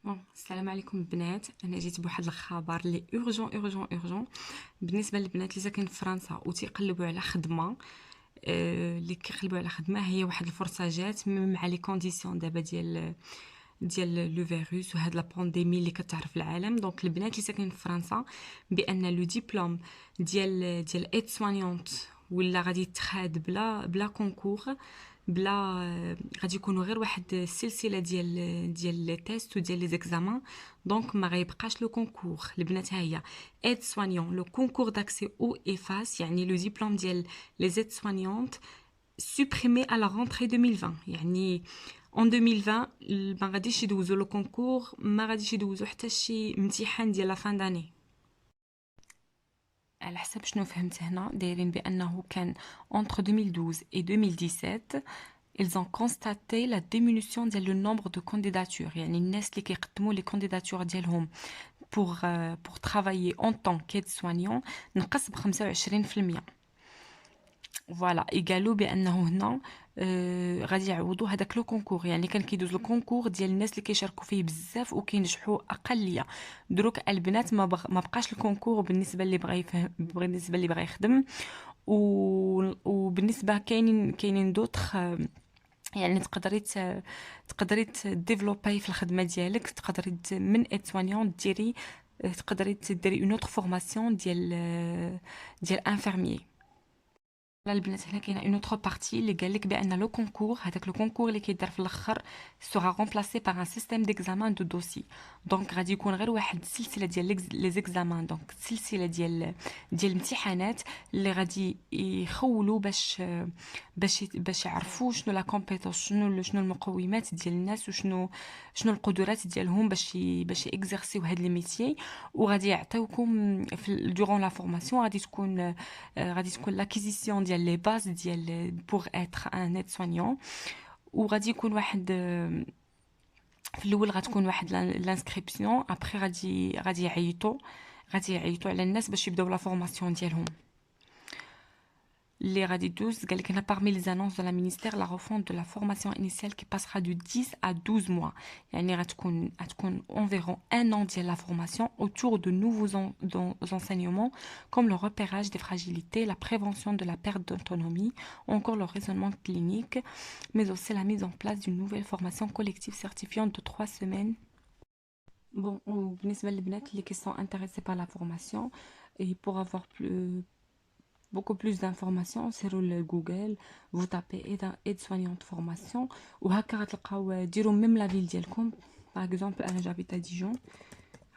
السلام عليكم البنات. انا جيت بواحد الخبر لي اورجون بالنسبه للبنات اللي ساكنين في فرنسا وتيقلبوا على خدمه. اللي كيقلبوا على خدمه هي واحد الفرصه جات مع لي كونديسيون دابا ديال لو فيروس وهاد لا بانديمي اللي كتعرف العالم. دونك البنات اللي ساكنين في فرنسا بان لو ديبلوم ديال ايد سوانيونت ولا غادي يتخاد بلا كونكور، بلا غادي يكونوا غير واحد السلسله ديال لي تيست وديال لي زيكزامان. دونك ما غيبقاش لو كونكور البنات. ها هي ايد سوانيون لو كونكور داكسي او ايفاس، يعني لو ديبلوم ديال لي زيد سوانيونت supprimé à la rentrée 2020. يعني en 2020 ما غاديش يدوزوا لو كونكور، ما غاديش يدوزوا حتى شي امتحان ديال لا فان داني. على حسب شنو فهمت هنا دايرين بانه كان entre 2012 et 2017 ils ont constaté la diminution ديال le nombre de candidatures. يعني الناس اللي كيقدموا لي كانديداتور ديالهم pour travailler en tant qu'aide soignant نقص ب 25%. فوالا قالوا بانه هنا غادي يعوضوا هذاك لو كونكور، يعني كان كيدوز لو كونكور ديال الناس اللي كيشاركوا فيه بزاف وكينجحوا اقليه. دروك البنات ما بقاش الكونكور بالنسبه اللي بغى يفهم، بالنسبه اللي بغى يخدم. وبالنسبه كاينين دوطخ، يعني تقدري ديفلوباي في الخدمه ديالك، تقدري من ايد سوانيون تقدري ديري اون اوتر فورماسيون ديال انفيرميي. البنات هنا كاينه اون اوتر بارتي اللي قال لك بان لو كونكور، هذاك لو كونكور اللي كيدار في الاخر سوغا رومبلاسي بار ان سيستيم ديكزامان دو دوسي. دونك غادي يكون غير واحد السلسله ديال لي زيكزامان، دونك سلسله ديال الامتحانات اللي غادي يخولوا باش يعرفوا شنو لا كومبيتونس، شنو المقومات ديال الناس وشنو القدرات ديالهم باش اكزerسيو هاد لي ميتيي. وغادي يعطيوكم دورون لا فورماسيون غادي تكون لاكيزيسيون ديال لي باز ديال بوغ اتر ان ايد سوانيون. وغادي يكون واحد في الاول غتكون واحد لانسكريبسيون، ابري غادي يعيطوا على الناس باش يبداو لا فورماسيون ديالهم اللي غادي دوز. قال لك هنا parmi les annonces de la ministère la refonte de la formation initiale qui passera de 10 à 12 mois. يعني غتكون environ un an ديال la formation autour de nouveaux enseignements comme le repérage des fragilités, la prévention de la perte d'autonomie, ou encore le raisonnement clinique, mais aussi la mise en place d'une nouvelle formation collective certifiante de 3 semaines. Bon, بالنسبة للبنات اللي qui sont intéressés par la formation et pour avoir beaucoup plus d'informations sur Google, vous tapez aide soignante formation وهكا غتلقاو ديروا ميم لا فيل ديالكم. باغ اكزومبل انا جابيت ديجون،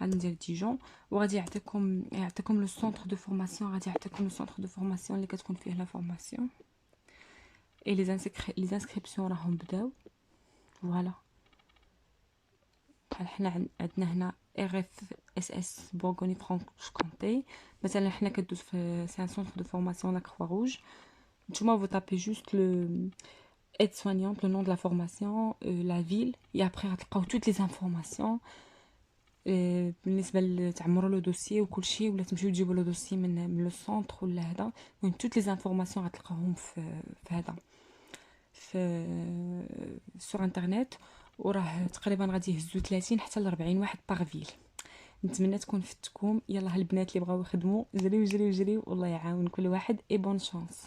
غادي ندير ديجون وغادي يعطيكم لو سونتر دو فورماسيون، غادي يعطيكم لو سونتر دو فورماسيون اللي كتكون فيه لا فورماسيون اي لي انسكريبسيون راهم بداو. فوالا بحال حنا عندنا هنا RFSS بورغوني فرانش-كونتي مثلا، حنا كدوز في سي ان سونتر دو فورماسيون لا كخوا روج. نتوما vous tapez juste le aide soignante, le nom de la formation, la ville et après غتلقاو toutes les informations. بالنسبه لتعمروا لو دوسيي وكلشي، ولا تمشيو تجيبوا لو دوسيي من لو سونتر ولا هذا. المهم toutes les informations غتلقاوهم في هذا sur انترنت. وراه تقريبا غادي يهزوا 30 حتى ل 40 واحد باغ فيل. نتمنى تكون فتكم. يلا البنات اللي بغاو يخدموا جريو والله يعاون كل واحد. اي بون شانس.